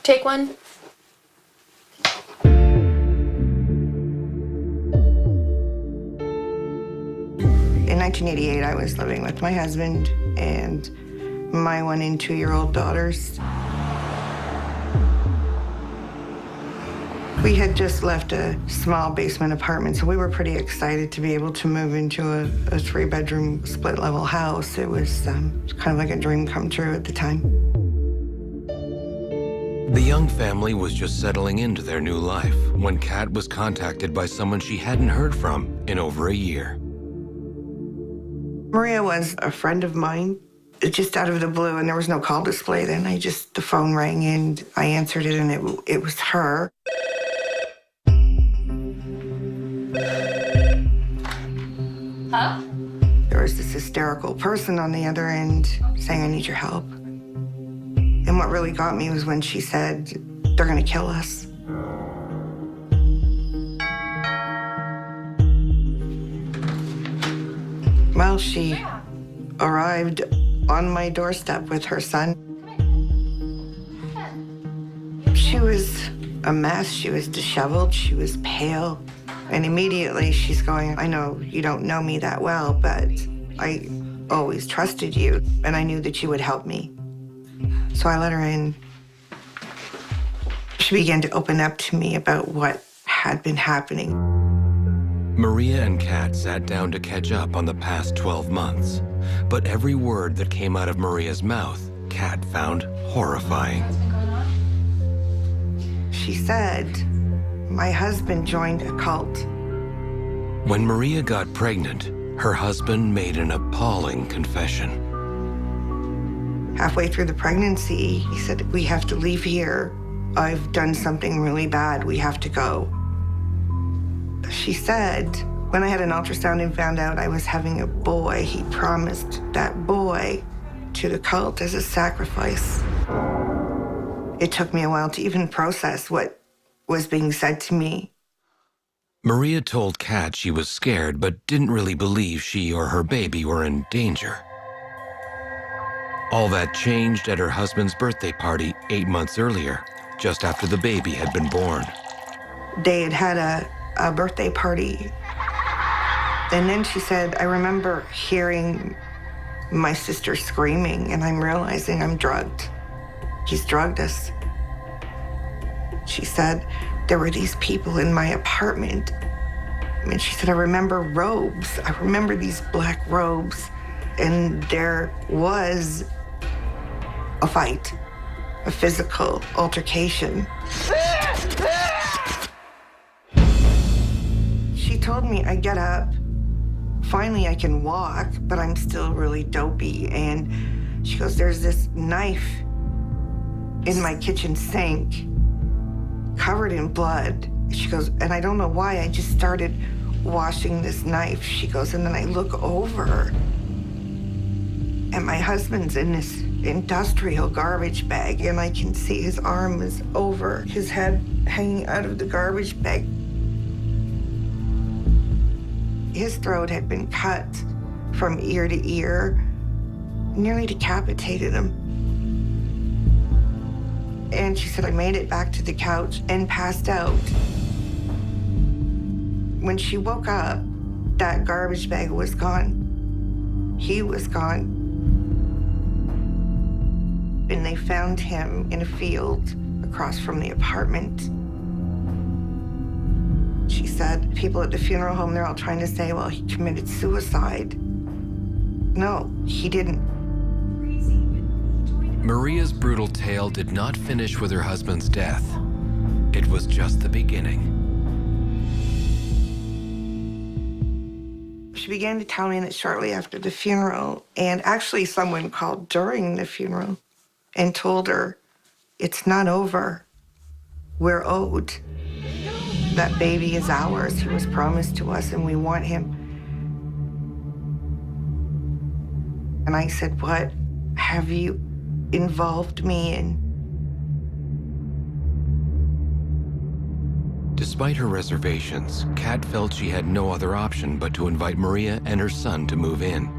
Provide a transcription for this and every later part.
Take one. In 1988, I was living with my husband and my 1- and 2-year-old daughters. We had just left a small basement apartment, so we were pretty excited to be able to move into a 3-bedroom split-level house. It was kind of like a dream come true at the time. The young family was just settling into their new life when Kat was contacted by someone she hadn't heard from in over a year. Maria was a friend of mine, just out of the blue, and there was no call display then. The phone rang and I answered it, and it was her. Huh? There was this hysterical person on the other end saying, I need your help. And what really got me was when she said, they're gonna kill us. Well, she arrived on my doorstep with her son. She was a mess. She was disheveled. She was pale. And immediately she's going, I know you don't know me that well, but I always trusted you, and I knew that you would help me. So I let her in. She began to open up to me about what had been happening. Maria and Kat sat down to catch up on the past 12 months, but every word that came out of Maria's mouth, Kat found horrifying. She said, my husband joined a cult. When Maria got pregnant, her husband made an appalling confession. Halfway through the pregnancy, he said, we have to leave here. I've done something really bad. We have to go. She said, when I had an ultrasound and found out I was having a boy, he promised that boy to the cult as a sacrifice. It took me a while to even process what was being said to me. Maria told Kat she was scared but didn't really believe she or her baby were in danger. All that changed at her husband's birthday party 8 months earlier, just after the baby had been born. They had had a birthday party. And then she said, I remember hearing my sister screaming, and I'm realizing I'm drugged. He's drugged us. She said, there were these people in my apartment. And she said, I remember robes. I remember these black robes. And there was a fight, a physical altercation. She told me, I get up. Finally, I can walk, but I'm still really dopey. And she goes, there's this knife in my kitchen sink, covered in blood. She goes, and I don't know why, I just started washing this knife. She goes, and then I look over, and my husband's in this industrial garbage bag, and I can see his arm is over his head, hanging out of the garbage bag. His throat had been cut from ear to ear, nearly decapitated him. And she said, I made it back to the couch and passed out. When she woke up, that garbage bag was gone. He was gone. And they found him in a field across from the apartment. She said, people at the funeral home, they're all trying to say, well, he committed suicide. No, he didn't. Maria's brutal tale did not finish with her husband's death. It was just the beginning. She began to tell me that shortly after the funeral, and actually someone called during the funeral and told her, it's not over. We're owed. That baby is ours. He was promised to us, and we want him. And I said, what have you involved me in? Despite her reservations, Kat felt she had no other option but to invite Maria and her son to move in.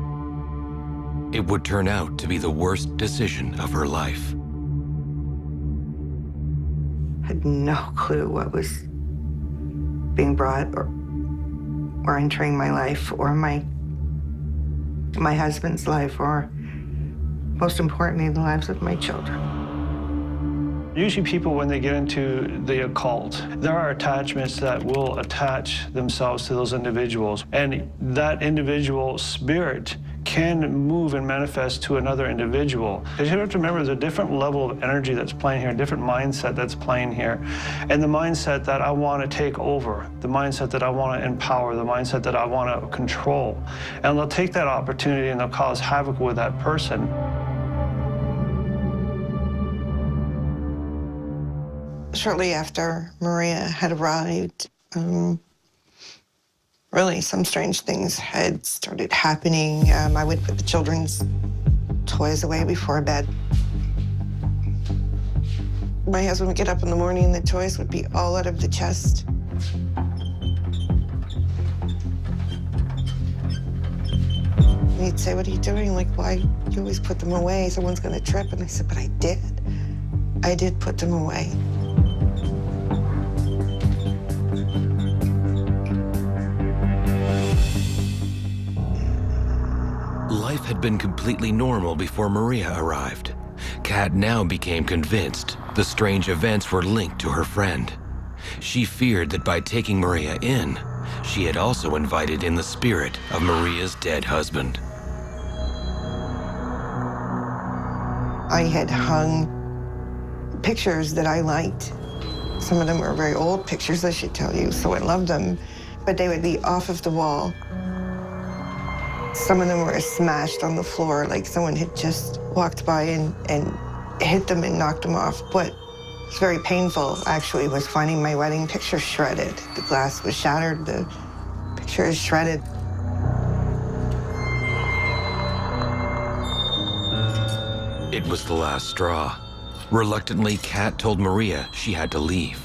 It would turn out to be the worst decision of her life. had no clue what was being brought or entering my life or my husband's life, or most importantly, the lives of my children. Usually people, when they get into the occult, there are attachments that will attach themselves to those individuals. And that individual spirit can move and manifest to another individual. Because you have to remember, there's a different level of energy that's playing here, a different mindset that's playing here. And the mindset that I want to take over, the mindset that I want to empower, the mindset that I want to control. And they'll take that opportunity and they'll cause havoc with that person. Shortly after Maria had arrived, really some strange things had started happening. I would put the children's toys away before bed. My husband would get up in the morning and the toys would be all out of the chest. And he'd say, "What are you doing? Like, why you always put them away? Someone's gonna trip." And I said, "But I did. I did put them away." Life had been completely normal before Maria arrived. Kat now became convinced the strange events were linked to her friend. She feared that by taking Maria in, she had also invited in the spirit of Maria's dead husband. I had hung pictures that I liked. Some of them were very old pictures, I should tell you, so I loved them, but they would be off of the wall. Some of them were smashed on the floor, like someone had just walked by and hit them and knocked them off. What was very painful, actually, was finding my wedding picture shredded. The glass was shattered, the picture is shredded. It was the last straw. Reluctantly, Kat told Maria she had to leave,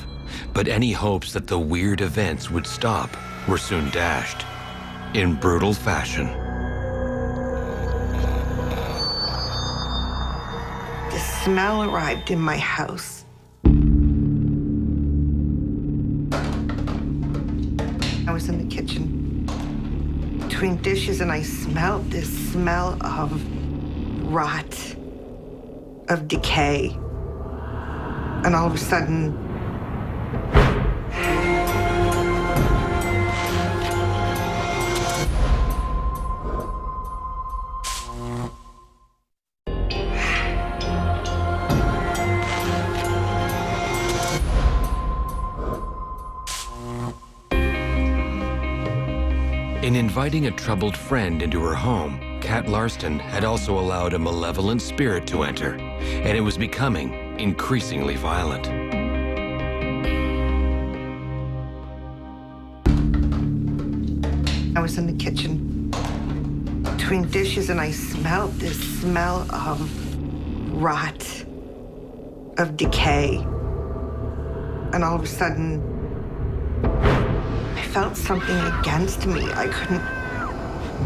but any hopes that the weird events would stop were soon dashed in brutal fashion. The smell arrived in my house. I was in the kitchen between dishes and I smelled this smell of rot, of decay. And all of a sudden, in inviting a troubled friend into her home, Kat Larston had also allowed a malevolent spirit to enter, and it was becoming increasingly violent. I was in the kitchen between dishes and I smelled this smell of rot, of decay. And all of a sudden, I felt something against me. I couldn't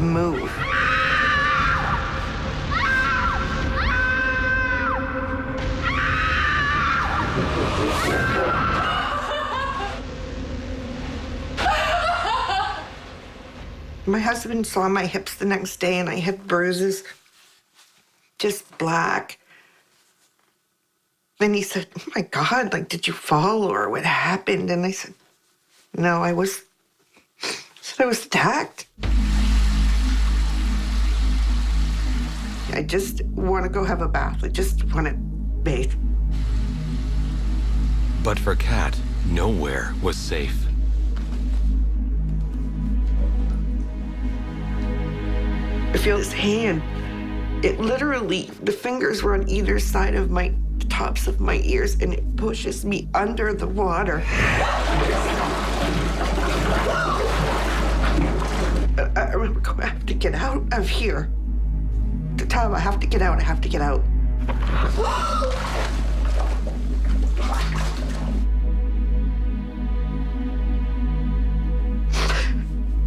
move. My husband saw my hips the next day and I had bruises, just black. Then he said, "Oh my God, like, did you fall or what happened?" And I said, "No, I was attacked. I just want to go have a bath. I just want to bathe." But for Kat, nowhere was safe. I feel his hand. It literally, the fingers were on either side of the tops of my ears, and it pushes me under the water. I remember going, "I have to get out of here." To tell him, "I have to get out, I have to get out."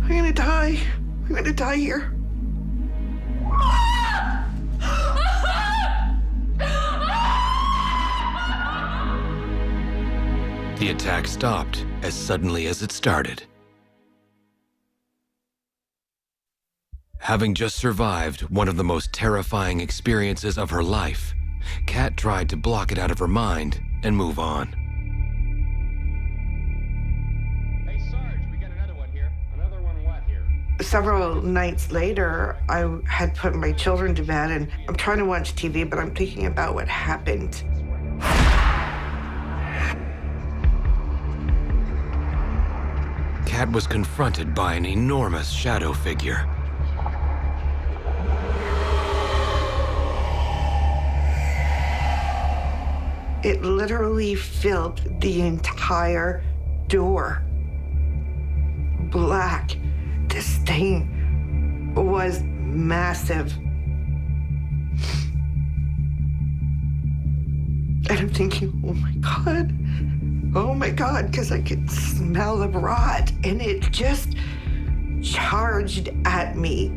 I'm gonna die. I'm gonna die here. The attack stopped as suddenly as it started. Having just survived one of the most terrifying experiences of her life, Kat tried to block it out of her mind and move on. Hey, Sarge, we got another one here. Another one what here? Several nights later, I had put my children to bed, and I'm trying to watch TV, but I'm thinking about what happened. Kat was confronted by an enormous shadow figure. It literally filled the entire door. Black. This thing was massive. And I'm thinking, oh my God, because I could smell the rot, and it just charged at me.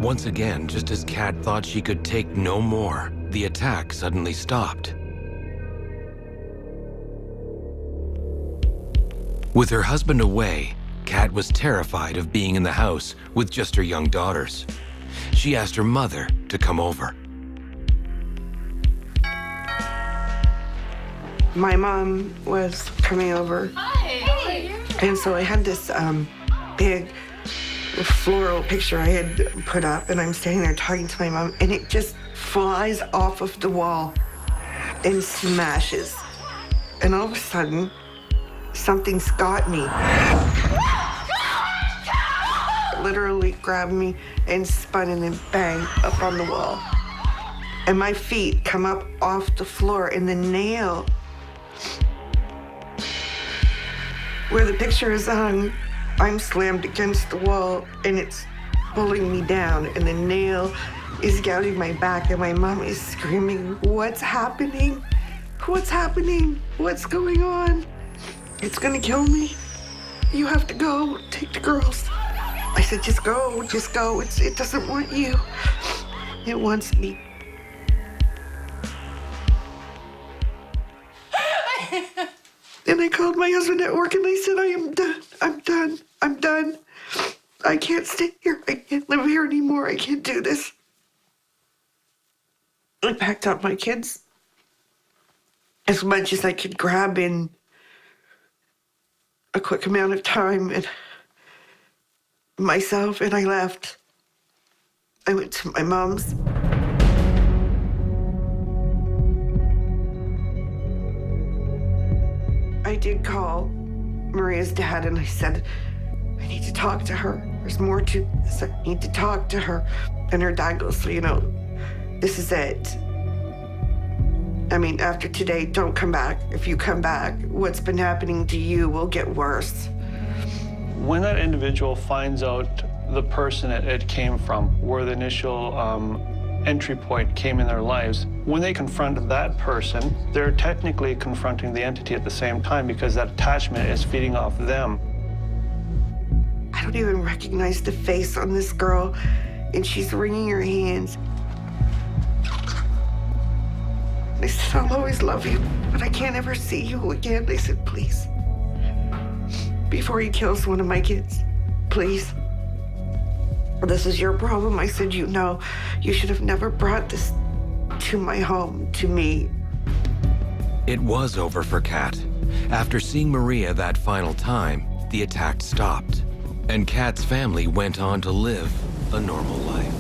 Once again, just as Kat thought she could take no more, the attack suddenly stopped. With her husband away, Kat was terrified of being in the house with just her young daughters. She asked her mother to come over. My mom was coming over. Hi, how are you? And so I had this big floral picture I had put up, and I'm standing there talking to my mom, and it just flies off of the wall and smashes. And all of a sudden, something's got me. Literally grabbed me and spun and then bang up on the wall. And my feet come up off the floor, and the nail where the picture is hung, I'm slammed against the wall, and it's pulling me down, and the nail is gouging my back, and my mom is screaming, "What's happening? What's happening? What's going on? It's gonna kill me. You have to go. Take the girls." I said, just go. It doesn't want you. It wants me. And I called my husband at work, and I said, I'm done. I can't stay here. I can't live here anymore. I can't do this. I packed up my kids as much as I could grab in a quick amount of time, and myself, and I left. I went to my mom's. I did call Maria's dad, and I said, I need to talk to her. There's more to this. I need to talk to her. And her dad goes, so, this is it. I mean, after today, don't come back. If you come back, what's been happening to you will get worse. When that individual finds out the person it came from, where the initial entry point came in their lives, when they confront that person, they're technically confronting the entity at the same time, because that attachment is feeding off them. I don't even recognize the face on this girl, and she's wringing her hands. I said, I'll always love you, but I can't ever see you again. They said, please, before he kills one of my kids, please. This is your problem. I said, you should have never brought this to my home, to me. It was over for Kat. After seeing Maria that final time, the attack stopped, and Kat's family went on to live a normal life.